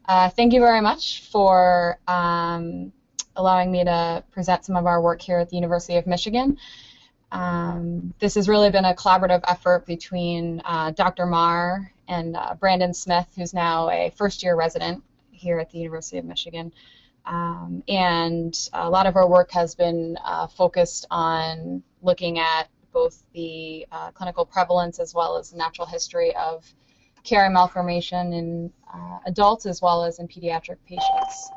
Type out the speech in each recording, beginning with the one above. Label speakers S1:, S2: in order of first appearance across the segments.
S1: Thank you very much for allowing me to present some of our work here at the University of Michigan. This has really been a collaborative effort between Dr. Marr and Brandon Smith, who's now a first-year resident here at the University of Michigan. And a lot of our work has been focused on looking at both the clinical prevalence as well as natural history of Chiari malformation in adults as well as in pediatric patients.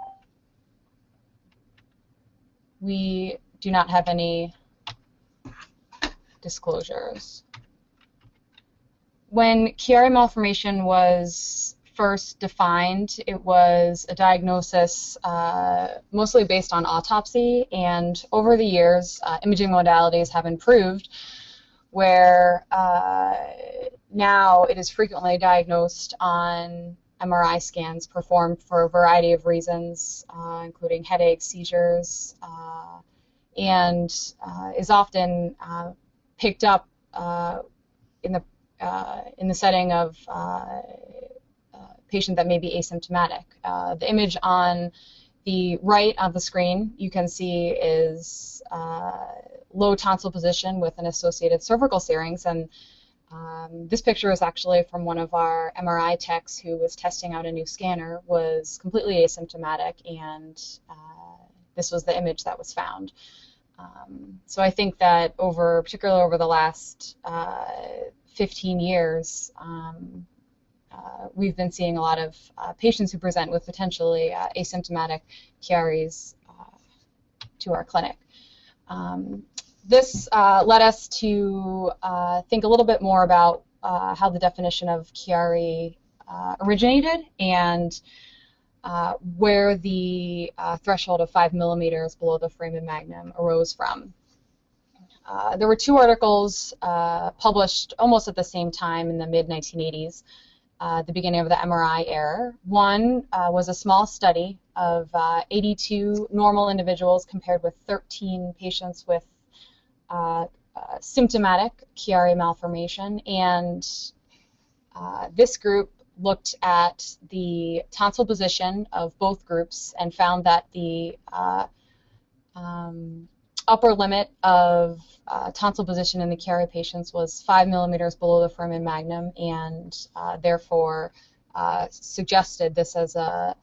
S1: We do not have any disclosures. When Chiari malformation was first defined, it was a diagnosis mostly based on autopsy, and over the years, imaging modalities have improved where now it is frequently diagnosed on MRI scans performed for a variety of reasons, including headaches, seizures, and is often picked up in the setting of a patient that may be asymptomatic. The image on the right of the screen you can see is low tonsil position with an associated cervical syrinx, and this picture is actually from one of our MRI techs who was testing out a new scanner, was completely asymptomatic, and this was the image that was found. So I think that particularly over the last 15 years, we've been seeing a lot of patients who present with potentially asymptomatic Chiaris to our clinic. This led us to think a little bit more about how the definition of Chiari originated and where the threshold of 5 millimeters below the foramen magnum arose from. There were two articles published almost at the same time in the mid-1980s, the beginning of the MRI era. One was a small study of 82 normal individuals compared with 13 patients with symptomatic Chiari malformation, and this group looked at the tonsil position of both groups and found that the upper limit of tonsil position in the Chiari patients was 5 millimeters below the foramen magnum, and therefore suggested this as a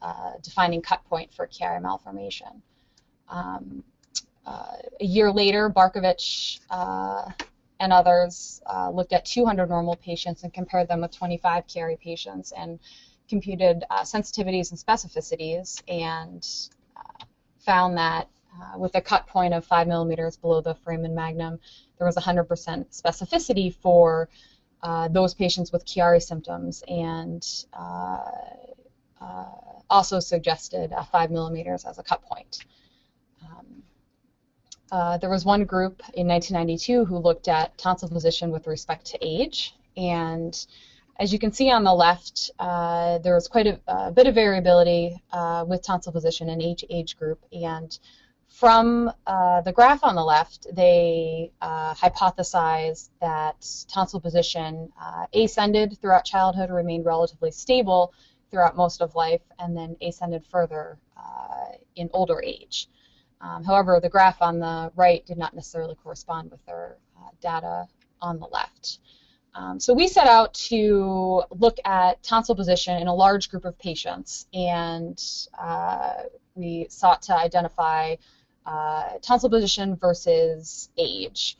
S1: defining cut point for Chiari malformation. A year later, Barkovich and others looked at 200 normal patients and compared them with 25 Chiari patients and computed sensitivities and specificities, and found that with a cut point of 5 millimeters below the foramen magnum, there was 100% specificity for those patients with Chiari symptoms, and also suggested 5 millimeters as a cut point. There was one group in 1992 who looked at tonsil position with respect to age, and as you can see on the left, there was quite a bit of variability with tonsil position in each age group, and from the graph on the left, they hypothesized that tonsil position ascended throughout childhood, remained relatively stable throughout most of life, and then ascended further in older age. However, the graph on the right did not necessarily correspond with their data on the left. So we set out to look at tonsil position in a large group of patients, and we sought to identify tonsil position versus age.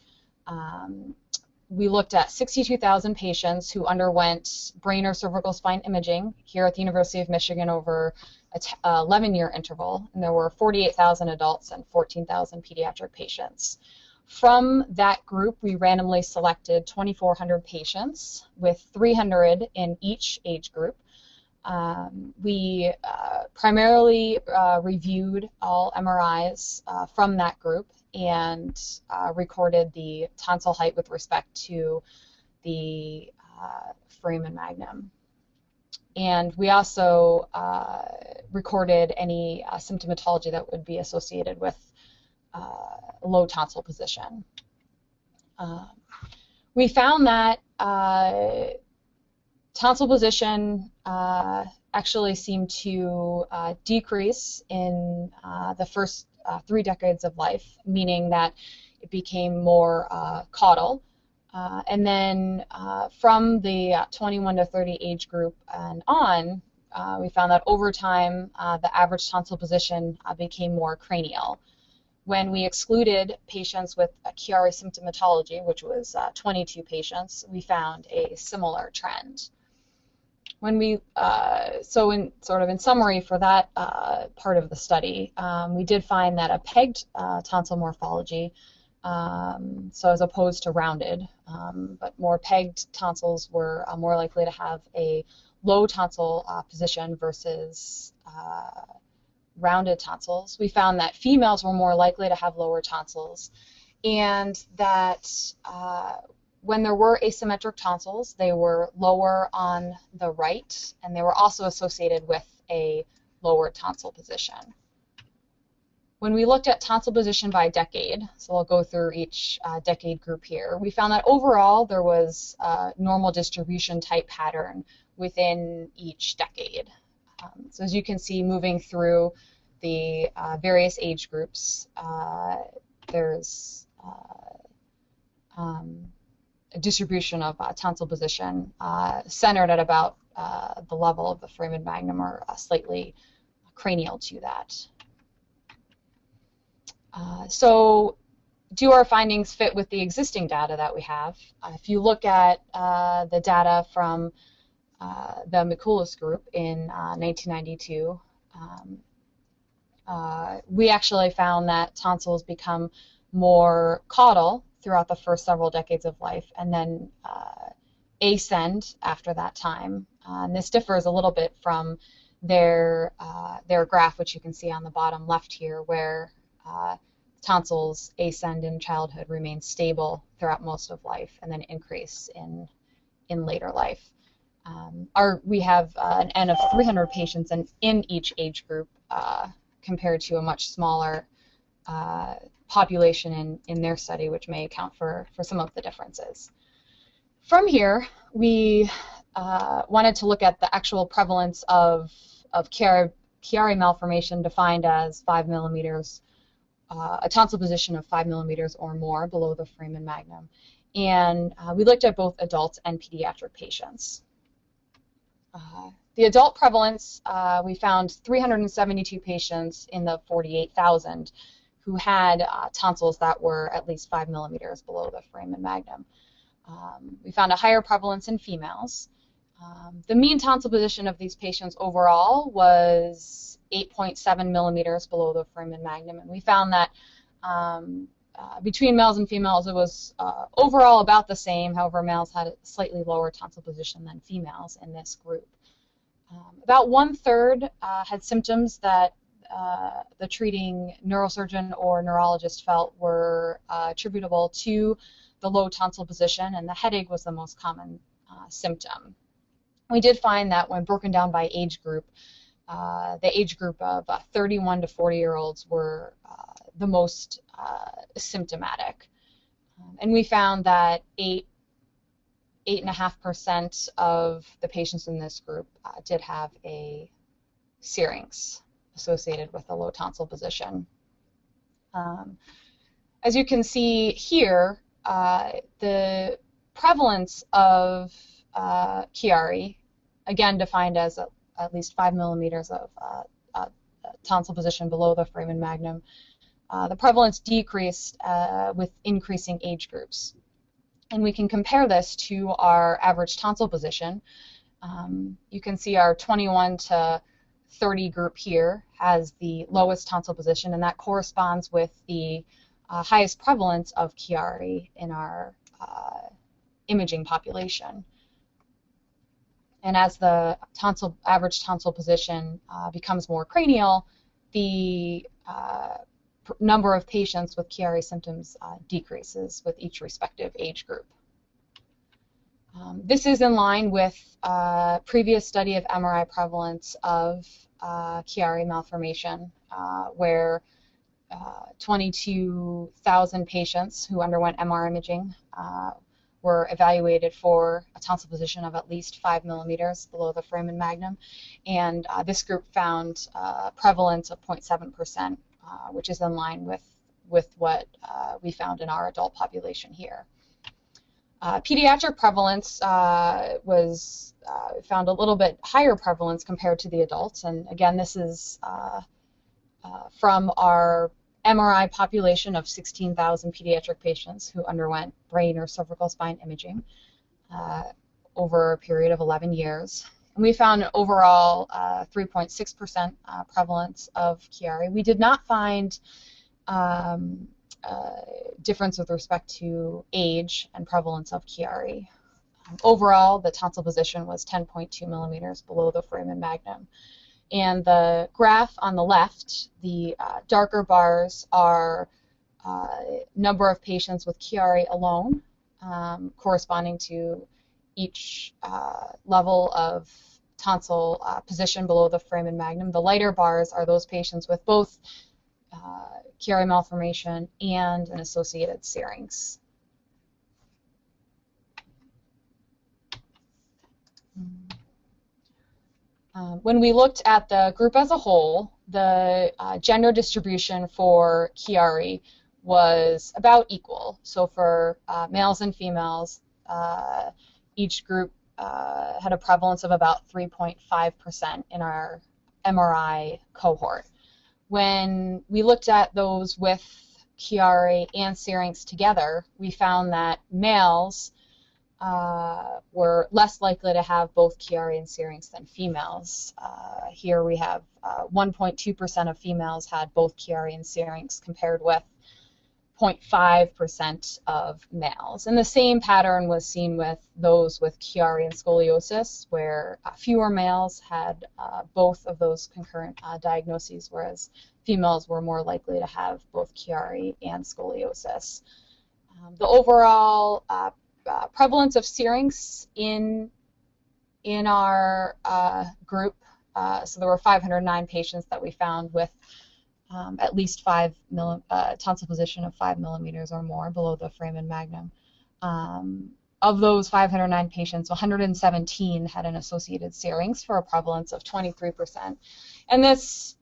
S1: We looked at 62,000 patients who underwent brain or cervical spine imaging here at the University of Michigan over an 11-year interval, and there were 48,000 adults and 14,000 pediatric patients. From that group, we randomly selected 2,400 patients with 300 in each age group. We primarily reviewed all MRIs from that group and recorded the tonsil height with respect to the foramen magnum. And we also recorded any symptomatology that would be associated with low tonsil position. We found that tonsil position actually seemed to decrease in the first 3 decades of life, meaning that it became more caudal. And then from the 21 to 30 age group and on, we found that over time, the average tonsil position became more cranial. When we excluded patients with a Chiari symptomatology, which was 22 patients, we found a similar trend. When we, so in summary for that part of the study, we did find that a pegged tonsil morphology, so as opposed to rounded, but more pegged tonsils were more likely to have a low tonsil position versus rounded tonsils. We found that females were more likely to have lower tonsils, and that when there were asymmetric tonsils, they were lower on the right, and they were also associated with a lower tonsil position. When we looked at tonsil position by decade, so I'll go through each decade group here, we found that overall there was a normal distribution type pattern within each decade. So as you can see, moving through the various age groups, there's a distribution of tonsil position centered at about the level of the foramen magnum, or slightly cranial to that. So do our findings fit with the existing data that we have? If you look at the data from the Mikulis group in 1992, we actually found that tonsils become more caudal throughout the first several decades of life, and then ascend after that time. And this differs a little bit from their graph, which you can see on the bottom left here, where tonsils ascend in childhood, remain stable throughout most of life, and then increase in later life. We have an N of 300 patients in each age group, compared to a much smaller population in their study, which may account for some of the differences. From here, we wanted to look at the actual prevalence of Chiari malformation, defined as 5 millimeters, a tonsil position of 5 millimeters or more below the foramen magnum. And we looked at both adult and pediatric patients. The adult prevalence, we found 372 patients in the 48,000 who had tonsils that were at least 5 millimeters below the foramen magnum. We found a higher prevalence in females. The mean tonsil position of these patients overall was 8.7 millimeters below the foramen magnum, and we found that between males and females it was overall about the same. However, males had a slightly lower tonsil position than females in this group. About 1/3 had symptoms that the treating neurosurgeon or neurologist felt were attributable to the low tonsil position, and the headache was the most common symptom. We did find that when broken down by age group, the age group of 31 to 40-year-olds were the most symptomatic. And we found that 8.5% of the patients in this group did have a syrinx associated with a low tonsil position. As you can see here, the prevalence of Chiari, again defined as at least 5 millimeters of tonsil position below the foramen magnum, the prevalence decreased with increasing age groups. And we can compare this to our average tonsil position. You can see our 21 to 30 group here has the lowest tonsil position, and that corresponds with the highest prevalence of Chiari in our imaging population. And as the average tonsil position becomes more cranial, the number of patients with Chiari symptoms decreases with each respective age group. This is in line with a previous study of MRI prevalence of Chiari malformation, where 22,000 patients who underwent MR imaging were evaluated for a tonsil position of at least 5 millimeters below the foramen magnum, and this group found prevalence of 0.7%, which is in line with what we found in our adult population here. Pediatric prevalence was found a little bit higher prevalence compared to the adults, and again, this is from our MRI population of 16,000 pediatric patients who underwent brain or cervical spine imaging over a period of 11 years. And we found an overall 3.6% prevalence of Chiari. We did not find difference with respect to age and prevalence of Chiari. Overall, the tonsil position was 10.2 millimeters below the foramen magnum. And the graph on the left, the darker bars are number of patients with Chiari alone, corresponding to each level of tonsil position below the foramen magnum. The lighter bars are those patients with both Chiari malformation and an associated syrinx. When we looked at the group as a whole, the gender distribution for Chiari was about equal. So for males and females, each group had a prevalence of about 3.5% in our MRI cohort. When we looked at those with Chiari and syrinx together, we found that males were less likely to have both Chiari and syrinx than females. Here we have 1.2% of females had both Chiari and syrinx compared with 0.5% of males. And the same pattern was seen with those with Chiari and scoliosis, where fewer males had both of those concurrent diagnoses, whereas females were more likely to have both Chiari and scoliosis. The overall prevalence of syrinx in our group, so there were 509 patients that we found with at least tonsil position of 5 millimeters or more below the foramen magnum. Of those 509 patients, 117 had an associated syrinx for a prevalence of 23%. And this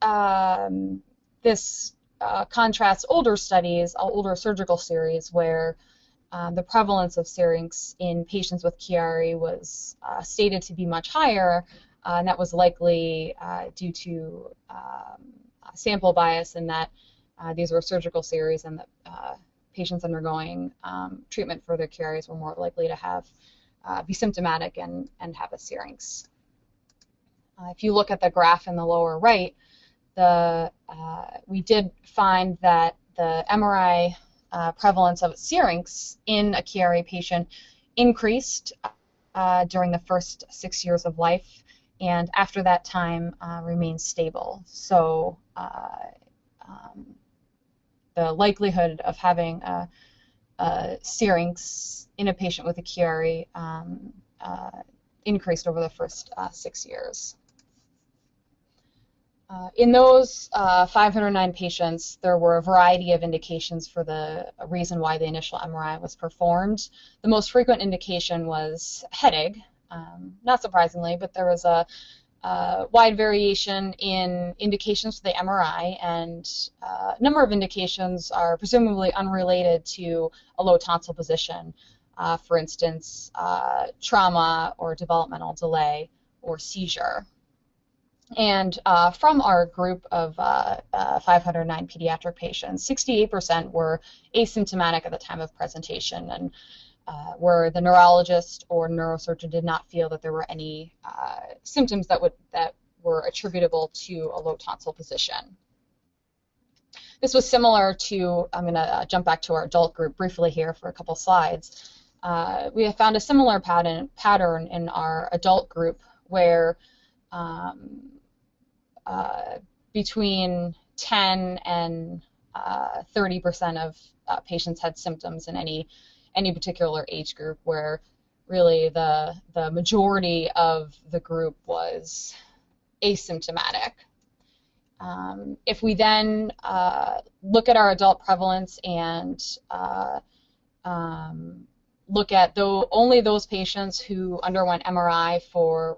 S1: contrasts older studies, older surgical series, where the prevalence of syrinx in patients with Chiari was stated to be much higher, and that was likely due to sample bias in that these were surgical series and that patients undergoing treatment for their Chiaris were more likely to be symptomatic and have a syrinx. If you look at the graph in the lower right, we did find that the MRI prevalence of syrinx in a Chiari patient increased during the first 6 years of life, and after that time remains stable. So the likelihood of having a syrinx in a patient with a Chiari increased over the first 6 years. In those 509 patients, there were a variety of indications for the reason why the initial MRI was performed. The most frequent indication was headache, not surprisingly, but there was a wide variation in indications for the MRI, and a number of indications are presumably unrelated to a low tonsil position. For instance, trauma or developmental delay or seizure. And from our group of 509 pediatric patients, 68% were asymptomatic at the time of presentation, and where the neurologist or neurosurgeon did not feel that there were any symptoms that were attributable to a low tonsil position. This was similar to, I'm going to jump back to our adult group briefly here for a couple slides. We have found a similar pattern in our adult group where between 10 and 30% of patients had symptoms in any particular age group, where really the majority of the group was asymptomatic. If we then look at our adult prevalence and look at only those patients who underwent MRI for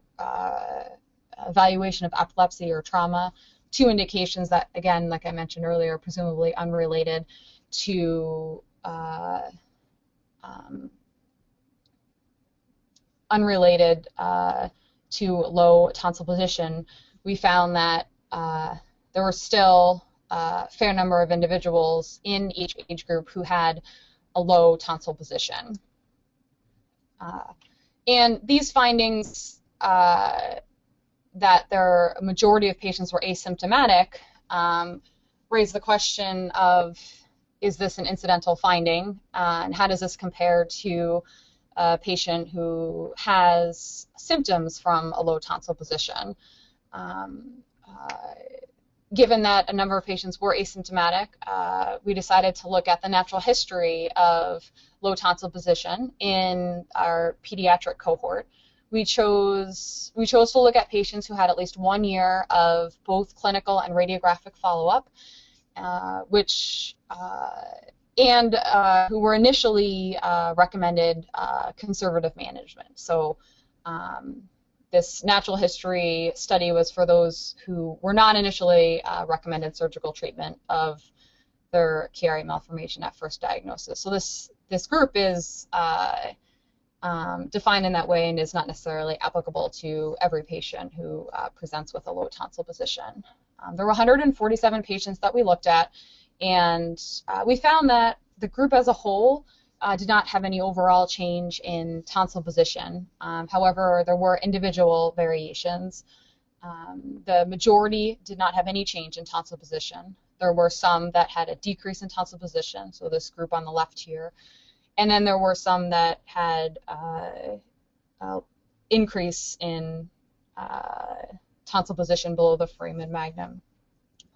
S1: evaluation of epilepsy or trauma, two indications that, again, like I mentioned earlier, are presumably unrelated to low tonsil position. We found that there were still a fair number of individuals in each age group who had a low tonsil position. And these findings that a majority of patients were asymptomatic raise the question of, is this an incidental finding, and how does this compare to a patient who has symptoms from a low tonsil position? Given that a number of patients were asymptomatic, we decided to look at the natural history of low tonsil position in our pediatric cohort. We chose to look at patients who had at least 1 year of both clinical and radiographic follow-up, who were initially recommended conservative management. So this natural history study was for those who were not initially recommended surgical treatment of their Chiari malformation at first diagnosis. So this group is defined in that way and is not necessarily applicable to every patient who presents with a low tonsil position. There were 147 patients that we looked at, and we found that the group as a whole did not have any overall change in tonsil position. However, there were individual variations. The majority did not have any change in tonsil position. There were some that had a decrease in tonsil position, so this group on the left here. And then there were some that had increase in tonsil position below the foramen magnum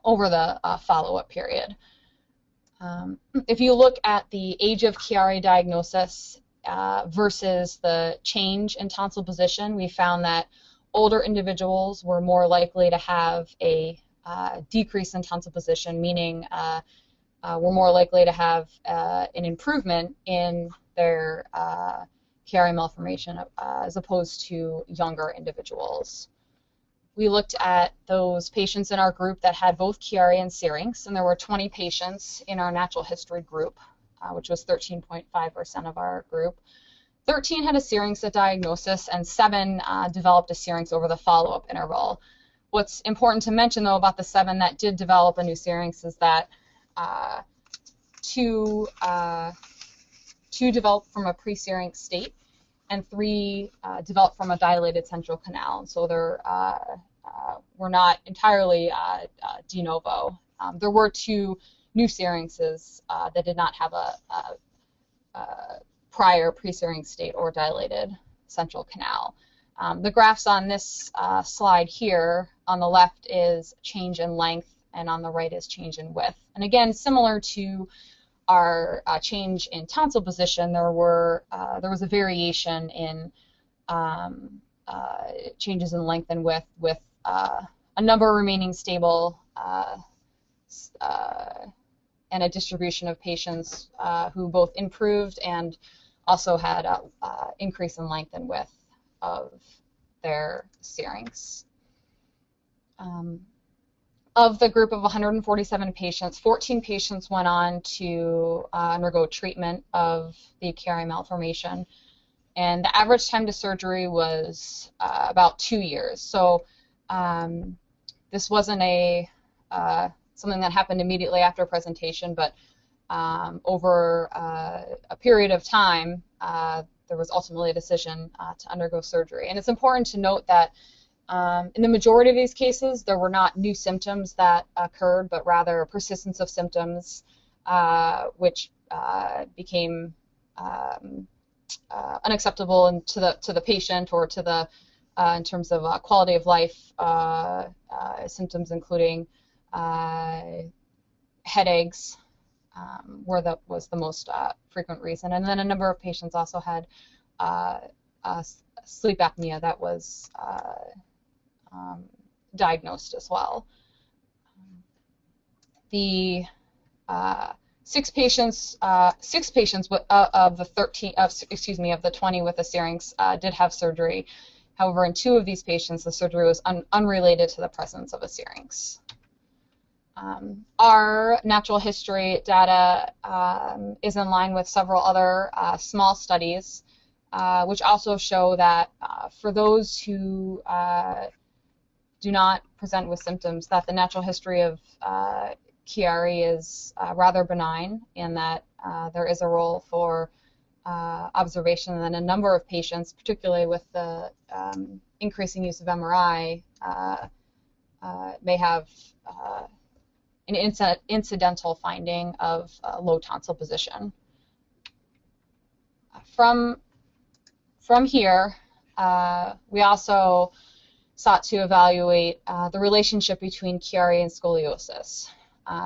S1: over the follow-up period. If you look at the age of Chiari diagnosis versus the change in tonsil position, we found that older individuals were more likely to have a decrease in tonsil position, meaning were more likely to have an improvement in their Chiari malformation as opposed to younger individuals. We looked at those patients in our group that had both Chiari and Syrinx, and there were 20 patients in our natural history group, which was 13.5% of our group. 13 had a Syrinx at diagnosis, and 7 developed a Syrinx over the follow-up interval. What's important to mention, though, about the 7 that did develop a new Syrinx is that 2 developed from a pre-Syrinx state, and 3 developed from a dilated central canal. So we're not entirely de novo. There were 2 new Syrinxes that did not have a prior pre-Syrinx state or dilated central canal. The graphs on this slide here, on the left is change in length, and on the right is change in width. And again, similar to our change in tonsil position, there was a variation in changes in length and width, with a number remaining stable and a distribution of patients who both improved and also had an increase in length and width of their Syrinx. Of the group of 147 patients, 14 patients went on to undergo treatment of the Chiari malformation, and the average time to surgery was about 2 years. So this wasn't something that happened immediately after presentation, but over a period of time, there was ultimately a decision to undergo surgery. And it's important to note that in the majority of these cases, there were not new symptoms that occurred, but rather persistence of symptoms, which became unacceptable to the patient or to the in terms of quality of life symptoms, including headaches, where that was the most frequent reason, and then a number of patients also had sleep apnea that was diagnosed as well. The 6 patients of the 13 of of the 20 with a syrinx did have surgery. However, in 2 of these patients, the surgery was unrelated to the presence of a syrinx. Our natural history data is in line with several other small studies, which also show that for those who do not present with symptoms, that the natural history of Chiari is rather benign, and that there is a role for observation, and a number of patients, particularly with the increasing use of MRI, may have an incidental finding of low tonsil position. From here, we also sought to evaluate the relationship between Chiari and scoliosis.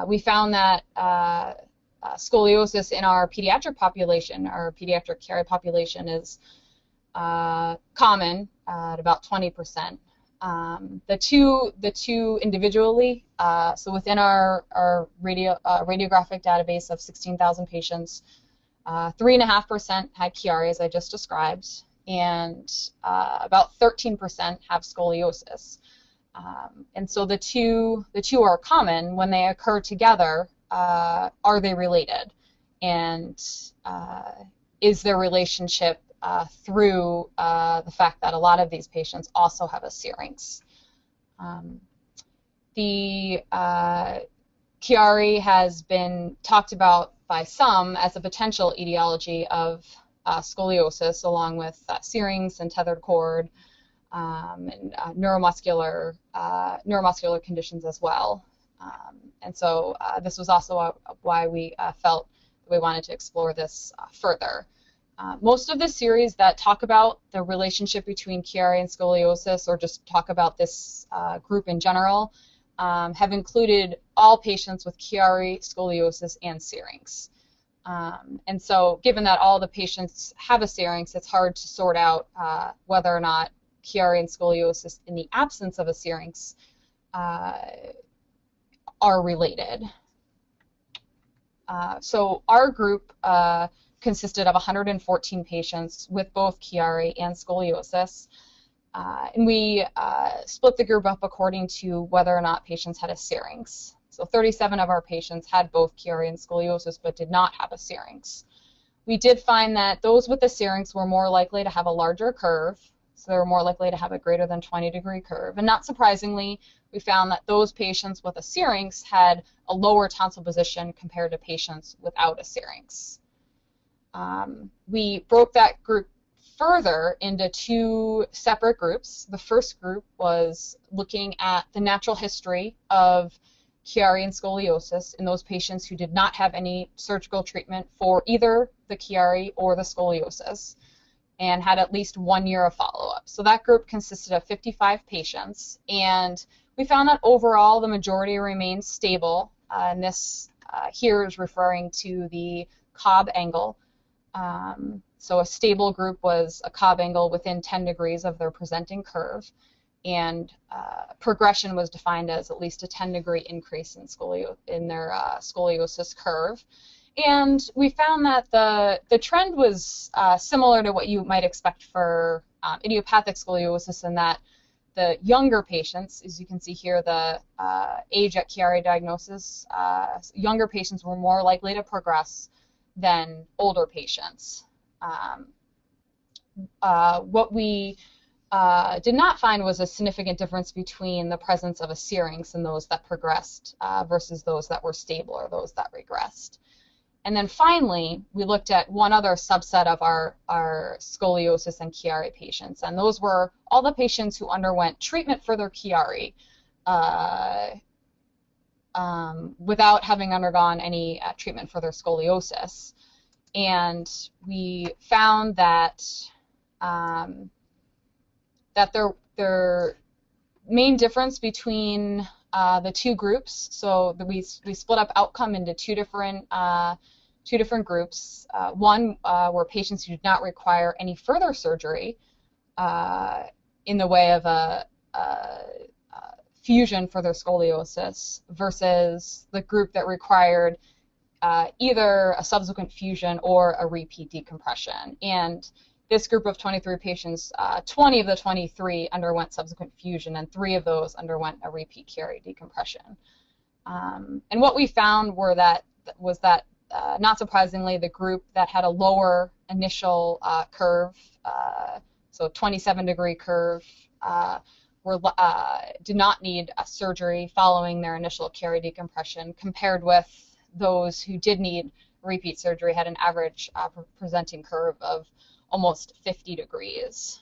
S1: We found that scoliosis in our pediatric population, our pediatric Chiari population, is common at about 20%. The two individually, so within our radiographic database of 16,000 patients, 3.5% had Chiari, as I just described, and about 13% have scoliosis. And so the two are common. When they occur together, are they related? And is their relationship through the fact that a lot of these patients also have a syrinx? The Chiari has been talked about by some as a potential etiology of scoliosis, along with syrinx and tethered cord, and neuromuscular conditions as well. And so this was also why we felt that we wanted to explore this further. Most of the series that talk about the relationship between Chiari and scoliosis, or just talk about this group in general, have included all patients with Chiari, scoliosis, and syrinx. And so given that all the patients have a syrinx, it's hard to sort out whether or not Chiari and scoliosis in the absence of a syrinx are related. So our group consisted of 114 patients with both Chiari and scoliosis, and we split the group up according to whether or not patients had a syrinx. So 37 of our patients had both Chiari and scoliosis but did not have a syrinx. We did find that those with the syrinx were more likely to have a larger curve, so they were more likely to have a greater than 20-degree curve. And not surprisingly, we found that those patients with a syrinx had a lower tonsil position compared to patients without a syrinx. We broke that group further into 2 separate groups. The first group was looking at the natural history of Chiari and scoliosis in those patients who did not have any surgical treatment for either the Chiari or the scoliosis, and had at least 1 year of follow-up. So that group consisted of 55 patients, and we found that overall the majority remained stable. And this here is referring to the Cobb angle. So a stable group was a Cobb angle within 10 degrees of their presenting curve, and progression was defined as at least a 10-degree increase in their scoliosis curve. And we found that the trend was similar to what you might expect for idiopathic scoliosis, in that the younger patients, as you can see here, the age at Chiari diagnosis, younger patients were more likely to progress than older patients. What we did not find was a significant difference between the presence of a syrinx in those that progressed versus those that were stable or those that regressed. And then finally, we looked at one other subset of our scoliosis and Chiari patients, and those were all the patients who underwent treatment for their Chiari without having undergone any treatment for their scoliosis. And we found that that their main difference between the 2 groups, so we split up outcome into two different groups. One were patients who did not require any further surgery in the way of a fusion for their scoliosis, versus the group that required either a subsequent fusion or a repeat decompression. And this group of 23 patients, 20 of the 23 underwent subsequent fusion, and 3 of those underwent a repeat Chiari decompression. And what we found was that, not surprisingly, the group that had a lower initial curve, so 27-degree curve, did not need a surgery following their initial Chiari decompression, compared with those who did need repeat surgery had an average presenting curve of almost 50 degrees.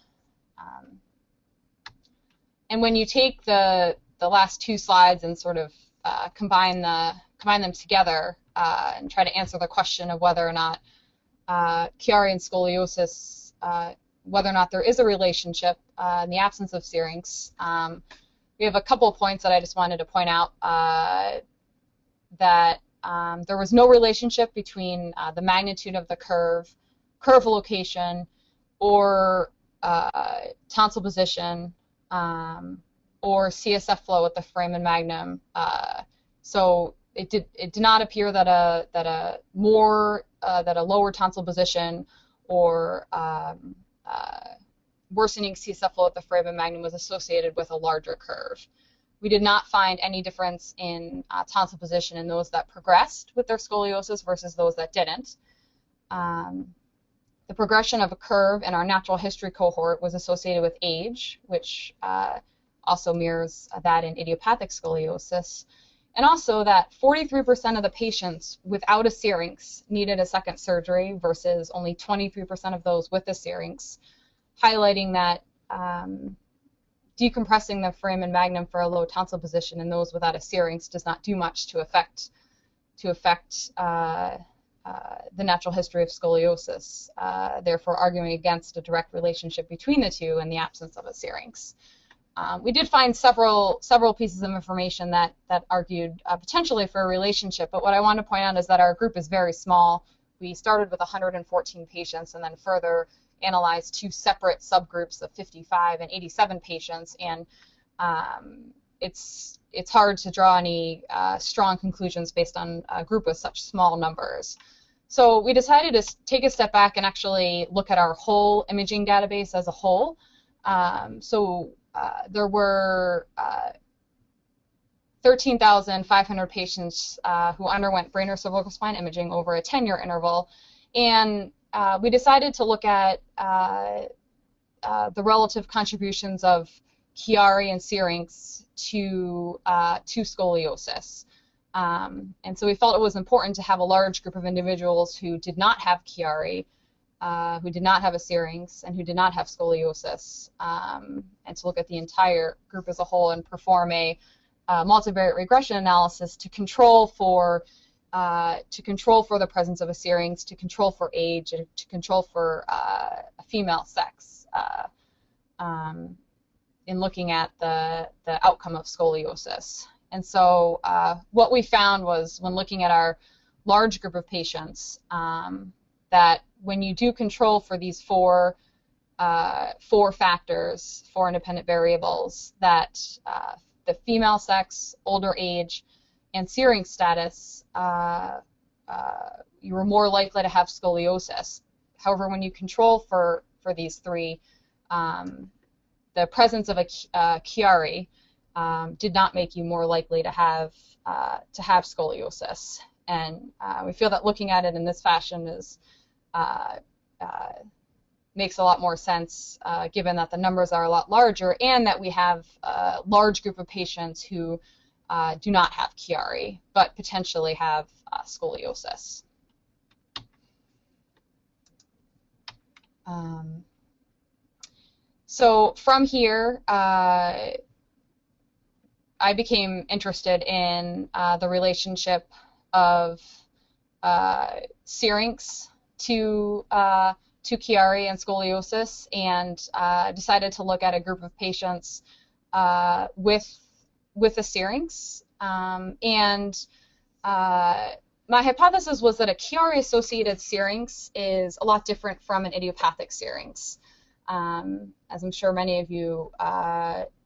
S1: And when you take the last 2 slides and sort of combine them together and try to answer the question of whether or not Chiari and scoliosis, whether or not there is a relationship in the absence of Syrinx, we have a couple of points that I just wanted to point out. That there was no relationship between the magnitude of the curve location, or tonsil position, or CSF flow at the foramen magnum. So it did not appear that a lower tonsil position or worsening CSF flow at the foramen magnum was associated with a larger curve. We did not find any difference in tonsil position in those that progressed with their scoliosis versus those that didn't. The progression of a curve in our natural history cohort was associated with age, which also mirrors that in idiopathic scoliosis, and also that 43% of the patients without a Syrinx needed a second surgery versus only 23% of those with a Syrinx, highlighting that decompressing the foramen magnum for a low tonsil position in those without a Syrinx does not do much to affect the natural history of scoliosis, therefore arguing against a direct relationship between the two in the absence of a Syrinx. We did find several pieces of information that argued potentially for a relationship, but what I want to point out is that our group is very small. We started with 114 patients and then further analyzed 2 separate subgroups of 55 and 87 patients, and it's hard to draw any strong conclusions based on a group with such small numbers. So we decided to take a step back and actually look at our whole imaging database as a whole. There were 13,500 patients who underwent brain or cervical spine imaging over a 10-year interval, and we decided to look at the relative contributions of Chiari and Syrinx to scoliosis. And so we felt it was important to have a large group of individuals who did not have Chiari, who did not have a Syrinx, and who did not have scoliosis, and to look at the entire group as a whole and perform a multivariate regression analysis to control for the presence of a Syrinx, to control for age, and to control for a female sex in looking at the outcome of scoliosis. And so what we found was, when looking at our large group of patients, that when you do control for these four factors, 4 independent variables, that the female sex, older age, and Syrinx status, you were more likely to have scoliosis. However, when you control for these 3, the presence of a Chiari did not make you more likely to have scoliosis. And we feel that looking at it in this fashion is makes a lot more sense, given that the numbers are a lot larger and that we have a large group of patients who do not have Chiari but potentially have scoliosis. So from here, I became interested in the relationship of Syrinx to Chiari and scoliosis, and decided to look at a group of patients with a Syrinx. My hypothesis was that a Chiari-associated Syrinx is a lot different from an idiopathic Syrinx. As I'm sure many of you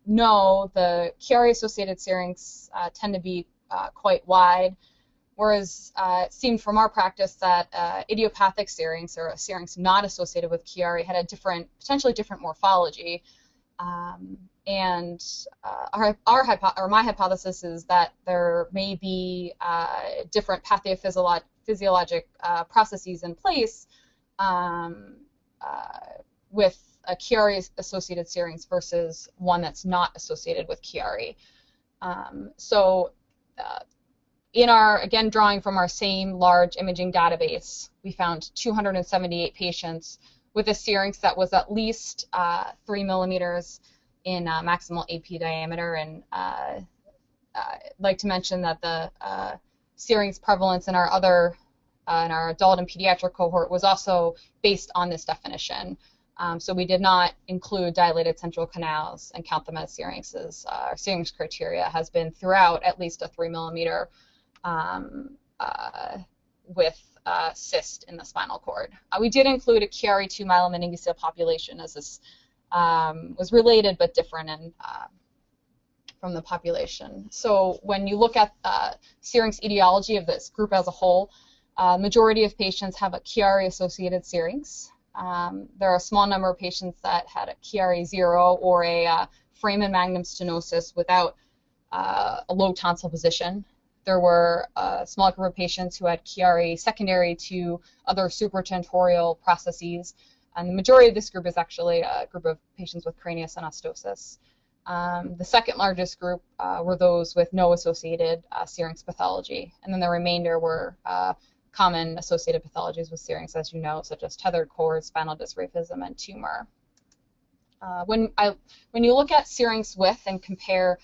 S1: know, the Chiari-associated Syrinx tend to be quite wide, whereas it seemed from our practice that idiopathic syrinx, or a syrinx not associated with Chiari, had a different, potentially different morphology. My hypothesis is that there may be different pathophysiologic processes in place with a Chiari-associated syrinx versus one that's not associated with Chiari. In our, again, drawing from our same large imaging database, we found 278 patients with a syrinx that was at least 3 millimeters in maximal AP diameter. And I'd like to mention that the syrinx prevalence in our in our adult and pediatric cohort was also based on this definition. So we did not include dilated central canals and count them as syrinxes. Our syrinx criteria has been throughout at least a 3 millimeter with cyst in the spinal cord. We did include a Chiari 2 myelomeningocele population, as this was related but different from the population. So when you look at syrinx etiology of this group as a whole, majority of patients have a Chiari-associated syrinx. There are a small number of patients that had a Chiari 0 or a foramen magnum stenosis without a low tonsil position. There were a small group of patients who had Chiari secondary to other supratentorial processes, and the majority of this group is actually a group of patients with craniosynostosis. The second largest group were those with no associated syrinx pathology, and then the remainder were common associated pathologies with syrinx, as you know, such as tethered cord, spinal dysraphism, and tumor. When you look at syrinx width and compare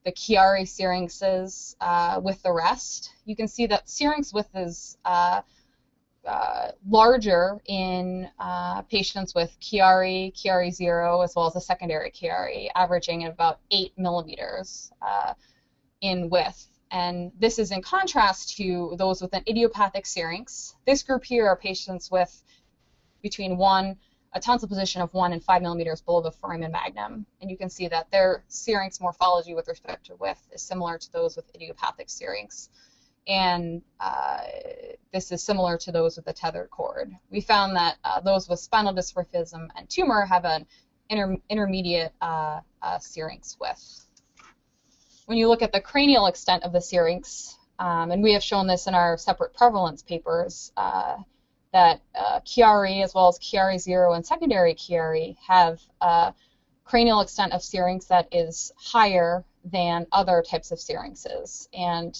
S1: the Chiari syrinxes with the rest, you can see that syrinx width is larger in patients with Chiari 0, as well as a secondary Chiari, averaging at about 8 millimeters in width. And this is in contrast to those with an idiopathic syrinx. This group here are patients with between a tonsil position of 1 and 5 millimeters below the foramen magnum. And you can see that their syrinx morphology with respect to width is similar to those with idiopathic syrinx. And this is similar to those with the tethered cord. We found that those with spinal dysraphism and tumor have an intermediate syrinx width. When you look at the cranial extent of the syrinx, and we have shown this in our separate prevalence papers, that Chiari, as well as Chiari 0 and secondary Chiari, have a cranial extent of syrinx that is higher than other types of syrinxes. And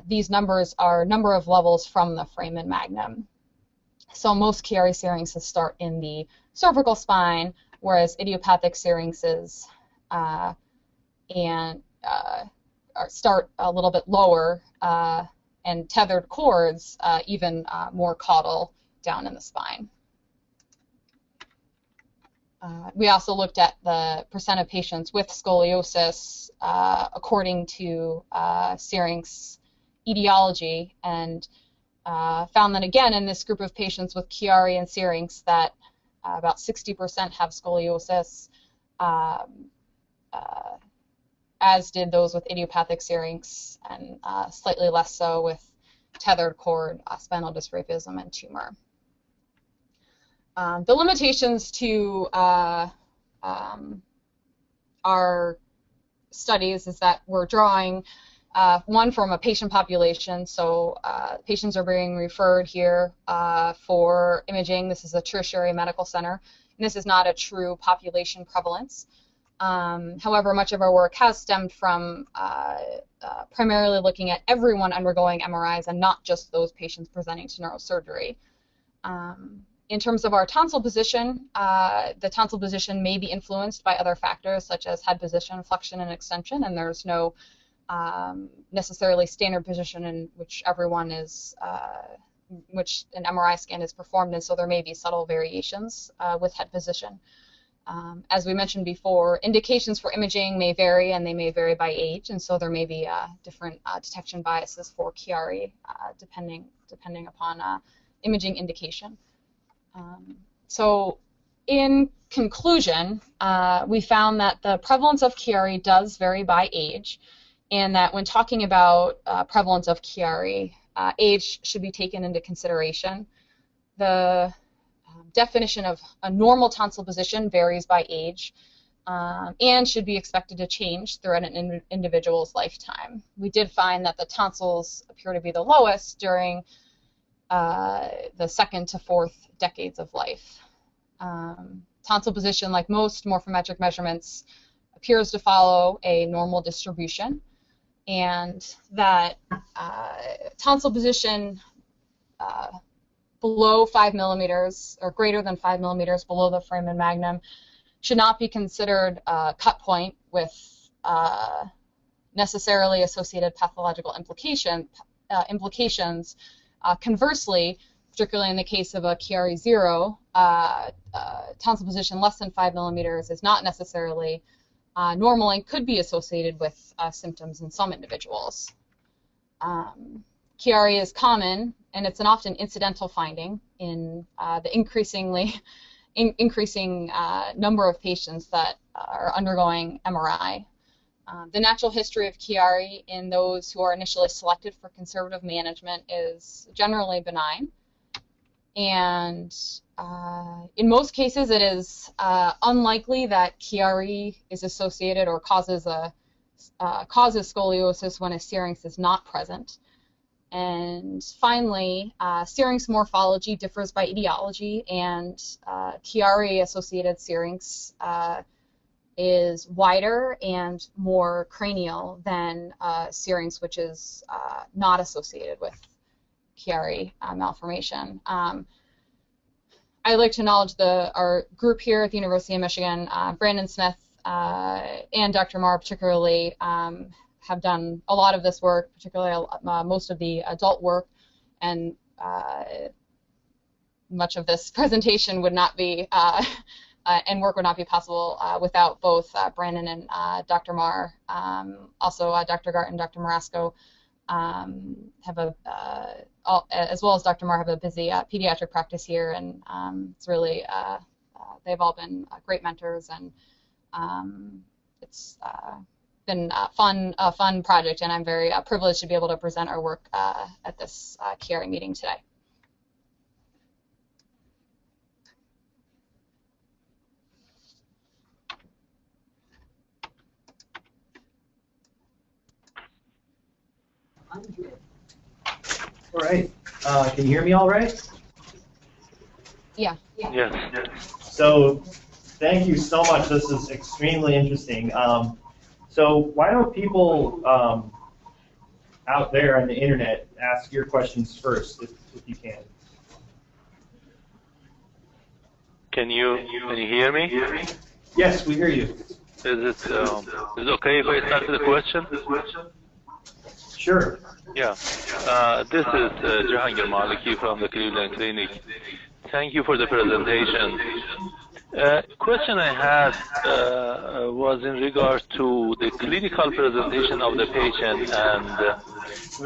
S1: these numbers are number of levels from the foramen magnum. So most Chiari syrinxes start in the cervical spine, whereas idiopathic syrinxes start a little bit lower, and tethered cords even more caudal down in the spine. We also looked at the percent of patients with scoliosis according to Syrinx Etiology, and found that again in this group of patients with Chiari and Syrinx that about 60% have scoliosis, as did those with idiopathic syrinx, and slightly less so with tethered cord, spinal dysraphism, and tumor. The limitations to our studies is that we're drawing one from a patient population, so patients are being referred here for imaging. This is a tertiary medical center, and this is not a true population prevalence. However, much of our work has stemmed from primarily looking at everyone undergoing MRIs and not just those patients presenting to neurosurgery. In terms of our tonsil position, the tonsil position may be influenced by other factors such as head position, flexion, and extension, and there's no necessarily standard position in which everyone is, which an MRI scan is performed in, so there may be subtle variations with head position. As we mentioned before, indications for imaging may vary, and they may vary by age, and so there may be different detection biases for Chiari depending upon imaging indication. So in conclusion, we found that the prevalence of Chiari does vary by age, and that when talking about prevalence of Chiari, age should be taken into consideration. The definition of a normal tonsil position varies by age and should be expected to change throughout an individual's lifetime. We did find that the tonsils appear to be the lowest during the 2nd to 4th decades of life. Tonsil position, like most morphometric measurements, appears to follow a normal distribution, and that tonsil position below 5 millimeters or greater than 5 millimeters below the foramen magnum should not be considered a cut point with necessarily associated pathological implications. Conversely, particularly in the case of a Chiari 0, tonsil position less than 5 millimeters is not necessarily normal and could be associated with symptoms in some individuals. Chiari is common, and it's an often incidental finding in the increasing number of patients that are undergoing MRI. The natural history of Chiari in those who are initially selected for conservative management is generally benign, and in most cases it is unlikely that Chiari is associated or causes scoliosis when a syrinx is not present. And finally, syrinx morphology differs by etiology, and Chiari-associated syrinx is wider and more cranial than syrinx which is not associated with Chiari malformation. I'd like to acknowledge our group here at the University of Michigan. Brandon Smith and Dr. Marr particularly have done a lot of this work, particularly most of the adult work, and much of this presentation would not be and work would not be possible without both Brandon and Dr. Marr. Also, Dr. Gart and Dr. Marasco have as well as Dr. Marr, have a busy pediatric practice here, and it's really they've all been great mentors, and it's been a fun project, and I'm very privileged to be able to present our work at this Chiari meeting today.
S2: All right. Can you hear me all right?
S1: Yeah.
S3: Yes.
S2: So thank you so much. This is extremely interesting. So why don't people out there on the internet ask your questions first, if you can.
S3: Can you hear me?
S2: Yes, we hear you.
S3: Is it okay if I start with the question?
S2: Sure.
S3: Yeah. This is Jahangir Maliki from the Cleveland Clinic. Thank you for the presentation. Question I had was in regard to the clinical presentation of the patient, and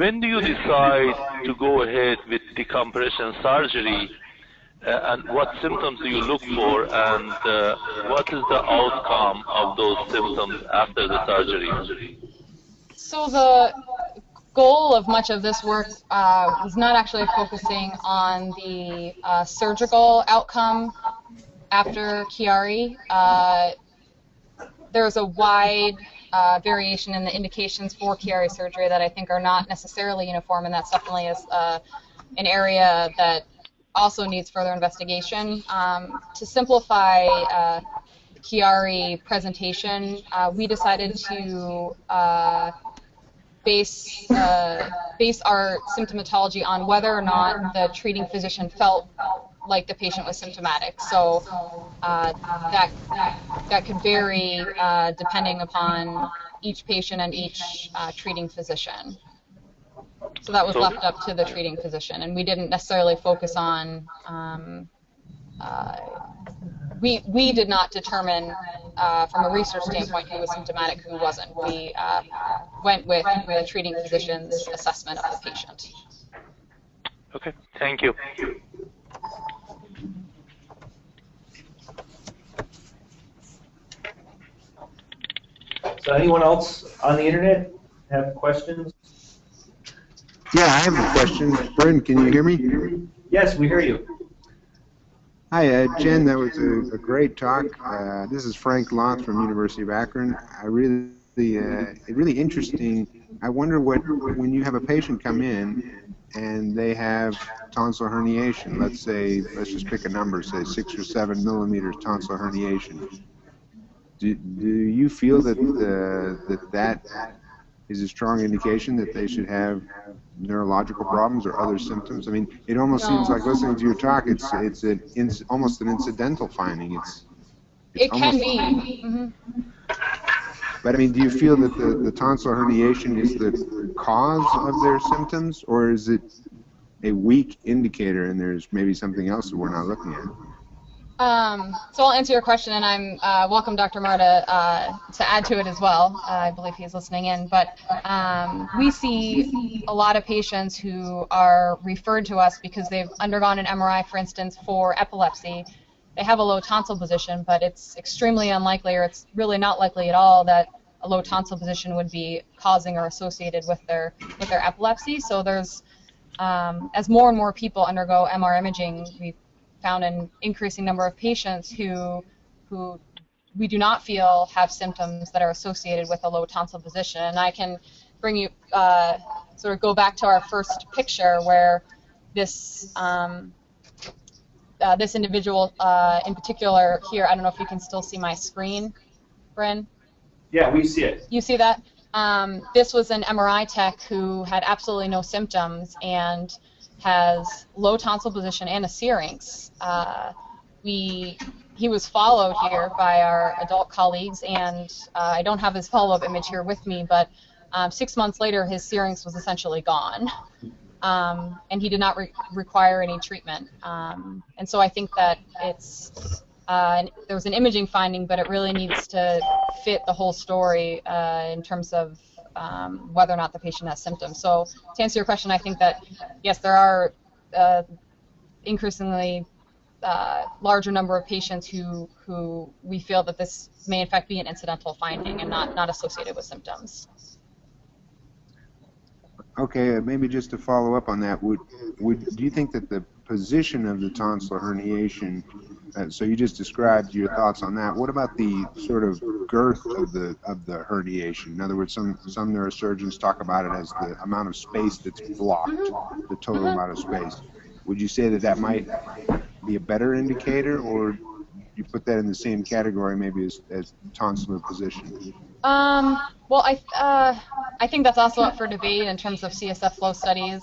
S3: when do you decide to go ahead with decompression surgery, and what symptoms do you look for, and what is the outcome of those symptoms after the surgery?
S1: So the goal of much of this work was not actually focusing on the surgical outcome after Chiari. There's a wide variation in the indications for Chiari surgery that I think are not necessarily uniform, and that's definitely an area that also needs further investigation. To simplify Chiari presentation, we decided to base our symptomatology on whether or not the treating physician felt like the patient was symptomatic. So that could vary depending upon each patient and each treating physician. So that was left up to the treating physician, and we didn't necessarily focus on. We did not determine from a research standpoint who was symptomatic, who wasn't. We went with the treating physician's assessment of the patient.
S3: Okay, thank you.
S2: So anyone else on the internet have questions?
S4: Yeah, I have a question. Bryn, can you hear me?
S2: Yes, we hear you.
S4: Hi, Jen, that was a great talk. This is Frank Loth from University of Akron. Really interesting. I wonder when you have a patient come in and they have tonsil herniation, let's just pick a number, say 6 or 7 millimeters tonsil herniation. Do you feel that that is a strong indication that they should have neurological problems or other symptoms? I mean, it almost seems like listening to your talk, it's almost an incidental finding.
S1: It can be. Mm-hmm.
S4: But I mean, do you feel that the tonsil herniation is the cause of their symptoms, or is it a weak indicator and there's maybe something else that we're not looking at?
S1: So I'll answer your question, and I'm welcome Dr. Marr to add to it as well. I believe he's listening in. But we see a lot of patients who are referred to us because they've undergone an MRI, for instance, for epilepsy. They have a low tonsil position, but it's extremely unlikely, or it's really not likely at all, that a low tonsil position would be causing or associated with their epilepsy. So there's, as more and more people undergo MR imaging, we've found an increasing number of patients who we do not feel have symptoms that are associated with a low tonsil position. And I can bring you, sort of go back to our first picture where this this individual in particular here, I don't know if you can still see my screen, Bryn?
S2: Yeah, we see it.
S1: You see that? This was an MRI tech who had absolutely no symptoms and has low tonsil position and a syrinx. He was followed here by our adult colleagues, and I don't have his follow-up image here with me, but 6 months later his syrinx was essentially gone, and he did not require any treatment. And so I think that it's there was an imaging finding, but it really needs to fit the whole story in terms of whether or not the patient has symptoms. So to answer your question, I think that, yes, there are increasingly larger number of patients who we feel that this may in fact be an incidental finding and not associated with symptoms.
S4: Okay, maybe just to follow up on that, do you think that the position of the tonsil herniation, so you just described your thoughts on that. What about the sort of girth of the herniation? In other words, some neurosurgeons talk about it as the amount of space that's blocked, the total amount of space. Would you say that that might be a better indicator, or you put that in the same category maybe as tonsillar position?
S1: Well, I think that's also up for debate in terms of CSF flow studies.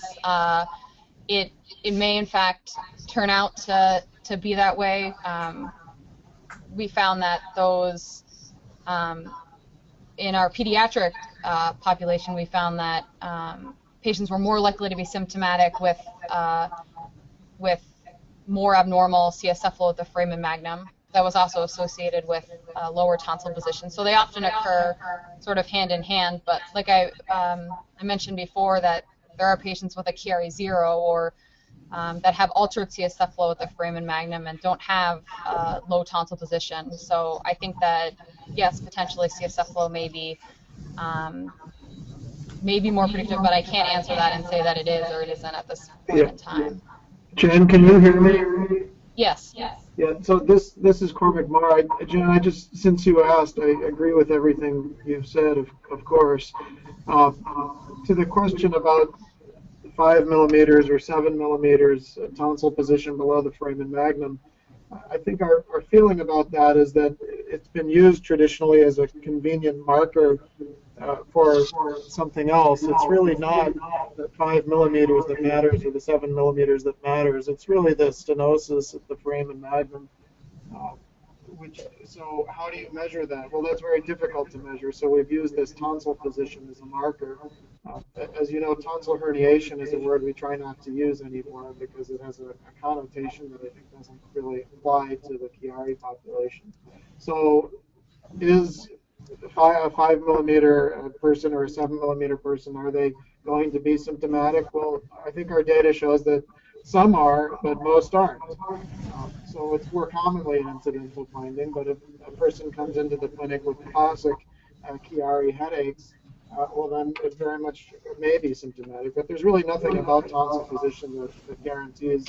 S1: It may in fact turn out to be that way. We found that those in our pediatric population, we found that patients were more likely to be symptomatic with more abnormal CSF flow at the foramen magnum. That was also associated with lower tonsil position. So they often occur sort of hand in hand. But like I mentioned before, that there are patients with a Chiari 0 or that have altered CSF flow at the foramen magnum and don't have low tonsil position. So I think that, yes, potentially CSF flow may be more predictive, but I can't answer that and say that it is or it isn't at this point in time.
S5: Jen, can you hear me?
S1: Yes.
S5: Yeah, so this is Cormac Marr. Jen, since you asked, I agree with everything you've said, of course. To the question about 5 millimeters or 7 millimeters tonsil position below the foramen magnum, I think our feeling about that is that it's been used traditionally as a convenient marker for something else. It's really not the 5 millimeters that matters or the 7 millimeters that matters. It's really the stenosis at the foramen magnum. So how do you measure that? Well, that's very difficult to measure. So we've used this tonsil position as a marker. As you know, tonsil herniation is a word we try not to use anymore because it has a connotation that I think doesn't really apply to the Chiari population. So is a 5 millimeter person or a 7 millimeter person, are they going to be symptomatic? Well, I think our data shows that some are, but most aren't. So it's more commonly an incidental finding, but if a person comes into the clinic with classic Chiari headaches, well then it very much may be symptomatic. But there's really nothing about tonsil position that guarantees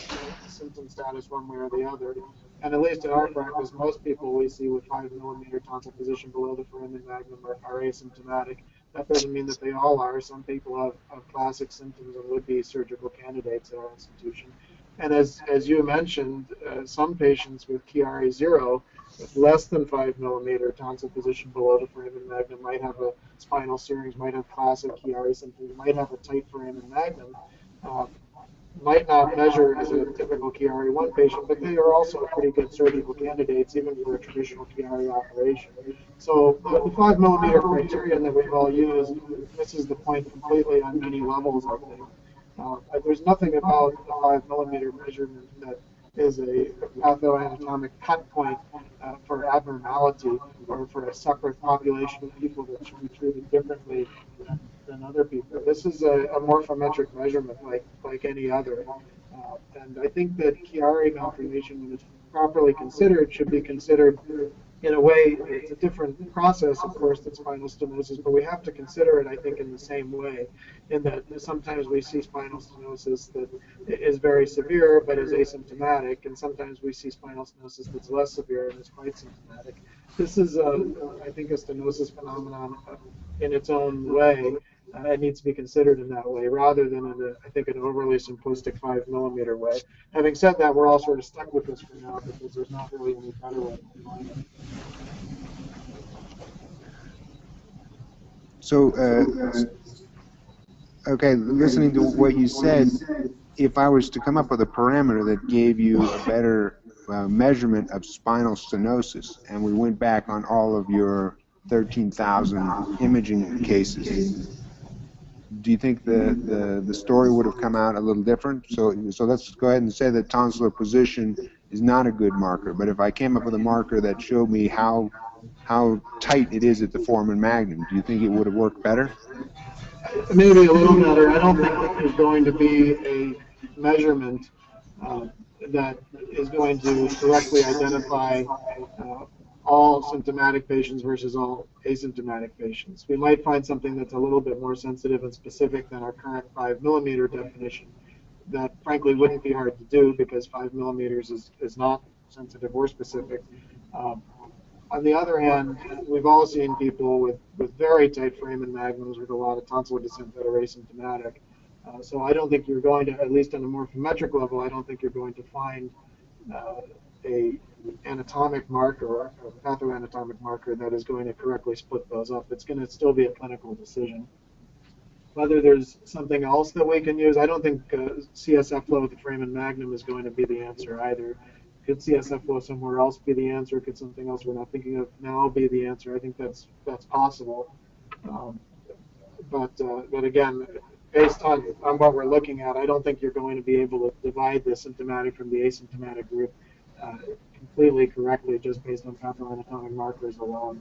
S5: symptom status one way or the other. And at least in our practice, most people we see with 5 millimeter tonsil position below the foramen magnum are asymptomatic. That doesn't mean that they all are. Some people have classic symptoms and would be surgical candidates at our institution. And as you mentioned, some patients with Chiari 0 with less than 5 millimeter tonsil position below the foramen magnum might have a spinal syrinx, might have classic Chiari symptoms, might have a tight foramen magnum, might not measure as a typical Chiari 1 patient, but they are also pretty good surgical candidates even for a traditional Chiari operation. So the 5 millimeter criterion that we've all used misses the point completely on many levels, I think. There's nothing about the 5 millimeter measurement that is a pathoanatomic cut point for abnormality or for a separate population of people that should be treated differently than other people. This is a morphometric measurement like any other. And I think that Chiari malformation, when it's properly considered, should be considered in a way. It's a different process, of course, than spinal stenosis, but we have to consider it, I think, in the same way, in that sometimes we see spinal stenosis that is very severe but is asymptomatic, and sometimes we see spinal stenosis that's less severe and is quite symptomatic. This is, I think, a stenosis phenomenon in its own way. It needs to be considered in that way rather than in, I think, an overly simplistic 5 millimeter way. Having said that, we're all sort of stuck with this for now because there's not really any better way to define it.
S4: So, okay, listening to what you said, if I was to come up with a parameter that gave you a better measurement of spinal stenosis, and we went back on all of your 13,000 imaging cases, do you think the story would have come out a little different? So let's go ahead and say that tonsillar position is not a good marker. But if I came up with a marker that showed me how tight it is at the foramen magnum, do you think it would have worked better?
S5: Maybe a little better. I don't think that there's going to be a measurement that is going to correctly identify all symptomatic patients versus all asymptomatic patients. We might find something that's a little bit more sensitive and specific than our current 5 millimeter definition. That frankly wouldn't be hard to do because 5 millimeters is not sensitive or specific. On the other hand, we've all seen people with very tight foramen magnums with a lot of tonsillar descent that are asymptomatic. So I don't think you're going to, at least on a morphometric level, I don't think you're going to find a anatomic marker, a pathoanatomic marker that is going to correctly split those up. It's going to still be a clinical decision. Whether there's something else that we can use, I don't think CSF flow with the foramen magnum is going to be the answer either. Could CSF flow somewhere else be the answer? Could something else we're not thinking of now be the answer? I think that's possible. But again, based on what we're looking at, I don't think you're going to be able to divide the symptomatic from the asymptomatic group completely correctly just based on pathoanatomic markers alone.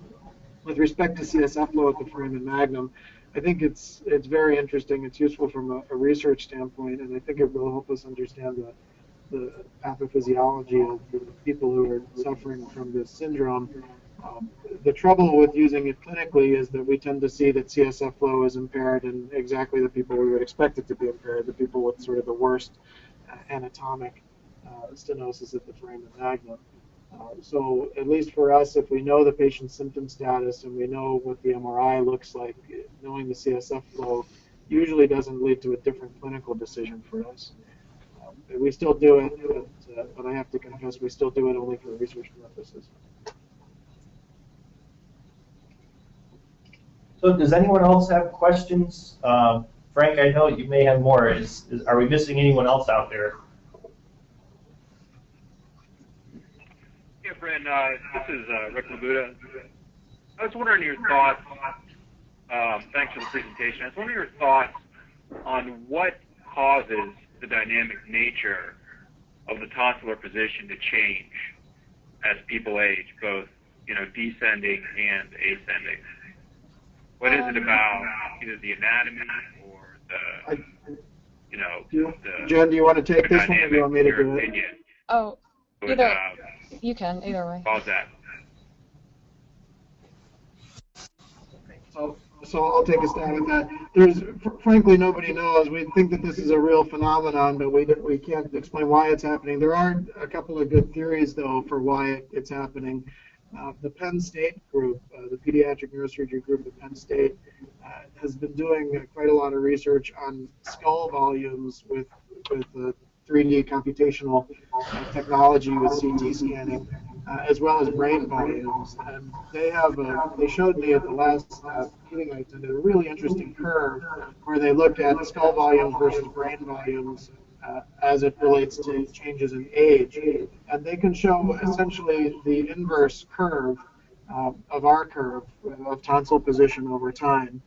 S5: With respect to CSF flow at the foramen magnum, I think it's very interesting. It's useful from a research standpoint, and I think it will help us understand the pathophysiology of the people who are suffering from this syndrome. The trouble with using it clinically is that we tend to see that CSF flow is impaired in exactly the people we would expect it to be impaired, the people with sort of the worst anatomic stenosis at the foramen magnum. So at least for us, if we know the patient's symptom status and we know what the MRI looks like, knowing the CSF flow usually doesn't lead to a different clinical decision for us. We still do it, but I have to confess we still do it only for research purposes.
S2: So does anyone else have questions? Frank, I know you may have more. Are we missing anyone else out there?
S6: Yeah, Brent, this is Rick Labuda. I was wondering your thoughts, thanks for the presentation. I was wondering your thoughts on what causes the dynamic nature of the tonsillar position to change as people age, both descending and ascending. What is it about either the anatomy or the
S5: Jen, do you want to take this one, or do you want me to do it?
S1: Oh, either you can, either way.
S6: Cause that.
S5: So So I'll take a stab at that. Frankly, nobody knows. We think that this is a real phenomenon, but we can't explain why it's happening. There are a couple of good theories, though, for why it's happening. The Penn State group, the Pediatric Neurosurgery group at Penn State, has been doing quite a lot of research on skull volumes with 3D computational technology with CT scanning, as well as brain volumes. And they showed me at the last meeting I attended a really interesting curve where they looked at skull volumes versus brain volumes as it relates to changes in age. And they can show essentially the inverse curve of our curve of tonsil position over time.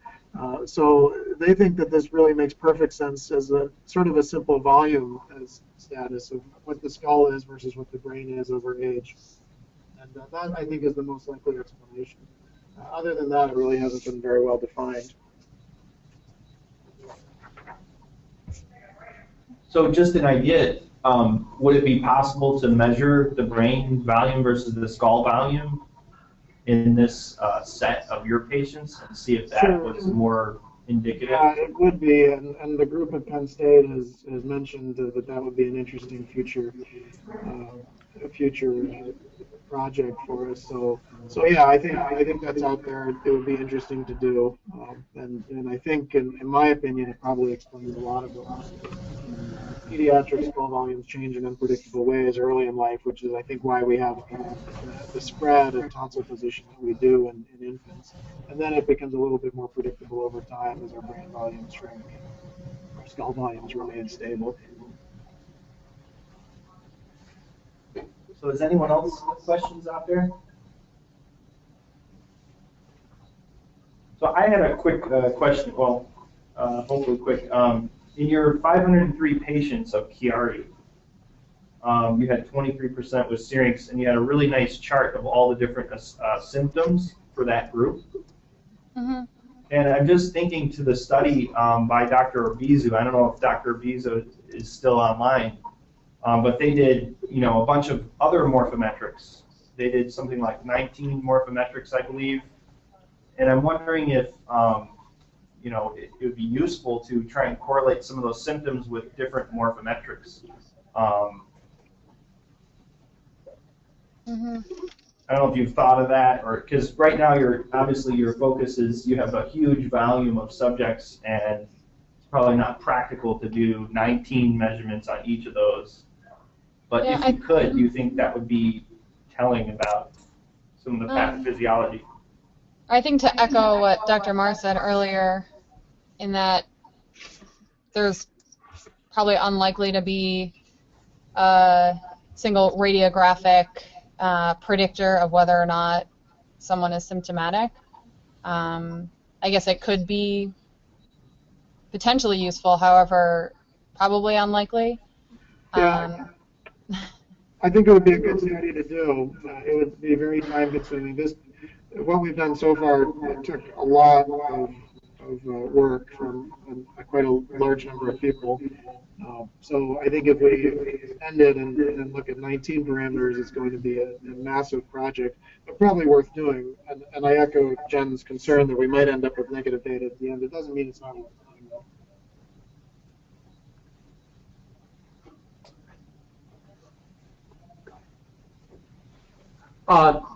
S5: So they think that this really makes perfect sense as a sort of a simple volume as status of what the skull is versus what the brain is over age. And that, I think, is the most likely explanation. Other than that, it really hasn't been very well defined.
S2: So just an idea, would it be possible to measure the brain volume versus the skull volume in this set of your patients and see if that was more indicative?
S5: Yeah, it would be, and the group at Penn State has mentioned that would be an interesting future project for us. So yeah, I think that's out there. It would be interesting to do, and I think, in my opinion, it probably explains a lot of what pediatric skull volumes change in unpredictable ways early in life, which is, I think, why we have the spread of tonsil position that we do in infants. And then it becomes a little bit more predictable over time as our brain volumes shrink, our skull volumes remain stable.
S2: So does anyone else have questions out there? So I had a quick question, well, hopefully quick. In your 503 patients of Chiari, you had 23% with Syrinx, and you had a really nice chart of all the different symptoms for that group.
S1: Mm-hmm.
S2: And I'm just thinking to the study by Dr. Obizu. I don't know if Dr. Obizu is still online, but they did, a bunch of other morphometrics. They did something like 19 morphometrics, I believe. And I'm wondering if it would be useful to try and correlate some of those symptoms with different morphometrics.
S1: Mm-hmm.
S2: I don't know if you've thought of that, or because right now obviously your focus is you have a huge volume of subjects, and it's probably not practical to do 19 measurements on each of those. But
S1: Yeah,
S2: if you could, do you think that would be telling about some of the pathophysiology?
S1: I think to echo what Dr. Marr said earlier, in that there's probably unlikely to be a single radiographic predictor of whether or not someone is symptomatic. I guess it could be potentially useful, however, probably unlikely.
S5: Yeah. I think it would be a good study to do. It would be very time-consuming. What we've done so far, it took a lot of work from quite a large number of people. So I think if we end it and look at 19 parameters, it's going to be a massive project, but probably worth doing. And I echo Jen's concern that we might end up with negative data at the end. It doesn't mean it's not worth doing, though.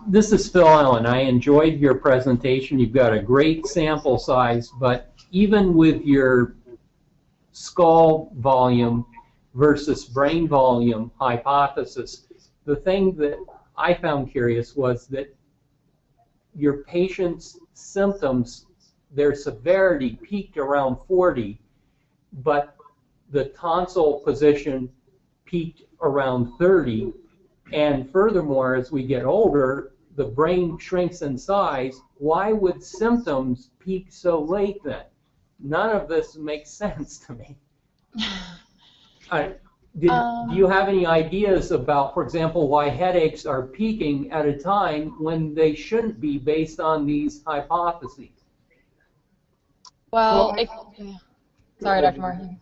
S7: This is Phil Allen. I enjoyed your presentation. You've got a great sample size, but even with your skull volume versus brain volume hypothesis, the thing that I found curious was that your patient's symptoms, their severity peaked around 40, but the tonsil position peaked around 30. And furthermore, as we get older, the brain shrinks in size. Why would symptoms peak so late then? None of this makes sense to me. Do you have any ideas about, for example, why headaches are peaking at a time when they shouldn't be based on these hypotheses?
S1: Well, sorry, Dr. Marr.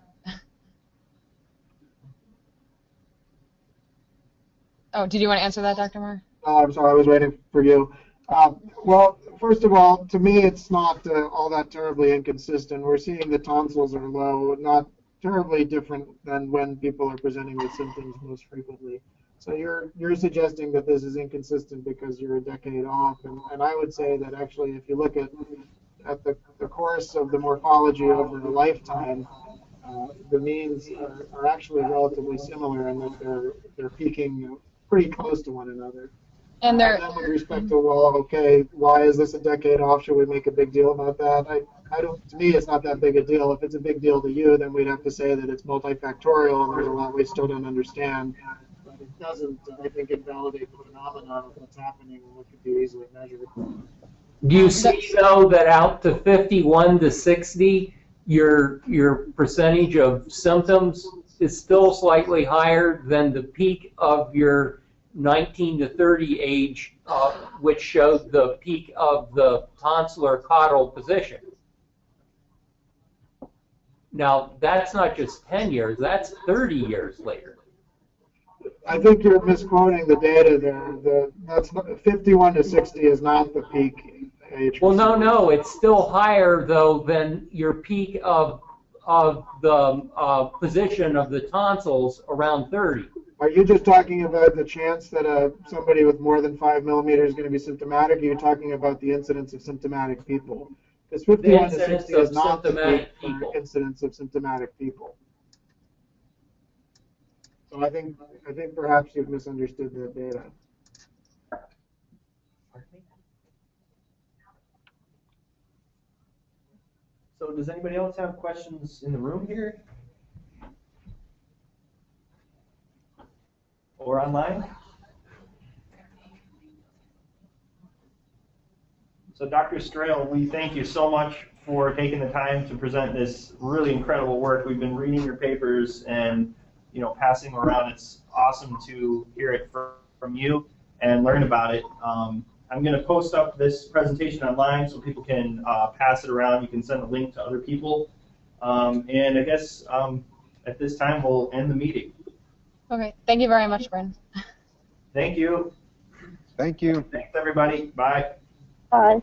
S1: Oh, did you want to answer that, Dr. Marr?
S5: Oh, I'm sorry, I was waiting for you. Well, first of all, to me, it's not all that terribly inconsistent. We're seeing the tonsils are low, not terribly different than when people are presenting with symptoms most frequently. So you're suggesting that this is inconsistent because you're a decade off, and I would say that actually, if you look at the course of the morphology over a lifetime, the means are actually relatively similar in that they're peaking pretty close to one another.
S1: And
S5: then with respect to, well, okay, why is this a decade off? Should we make a big deal about that? I don't. To me, it's not that big a deal. If it's a big deal to you, then we'd have to say that it's multifactorial and there's a lot we still don't understand. But it doesn't, I think, invalidate the phenomenon of what's happening and what could be easily measured.
S7: Do you see, though, that out to 51 to 60, your percentage of symptoms is still slightly higher than the peak of your 19 to 30 age, which showed the peak of the tonsillar caudal position? Now, that's not just 10 years, that's 30 years later.
S5: I think you're misquoting the data there. That's 51 to 60 is not the peak age.
S7: Well, no, it's still higher, though, than your peak of the position of the tonsils around 30.
S5: Are you just talking about the chance that somebody with more than 5 millimeters is going to be symptomatic? Or are you talking about the incidence of symptomatic people? Because 51 to 60 is not the peak for incidence of symptomatic people. So I think perhaps you've misunderstood the data.
S2: So does anybody else have questions in the room here? Or online? So Dr. Strahle, we thank you so much for taking the time to present this really incredible work. We've been reading your papers and passing them around. It's awesome to hear it from you and learn about it. I'm going to post up this presentation online so people can pass it around. You can send a link to other people. And I guess at this time we'll end the meeting.
S1: Okay, thank you very much, Bryn.
S2: Thank you.
S4: Thank you.
S2: Thanks, everybody. Bye.
S8: Bye.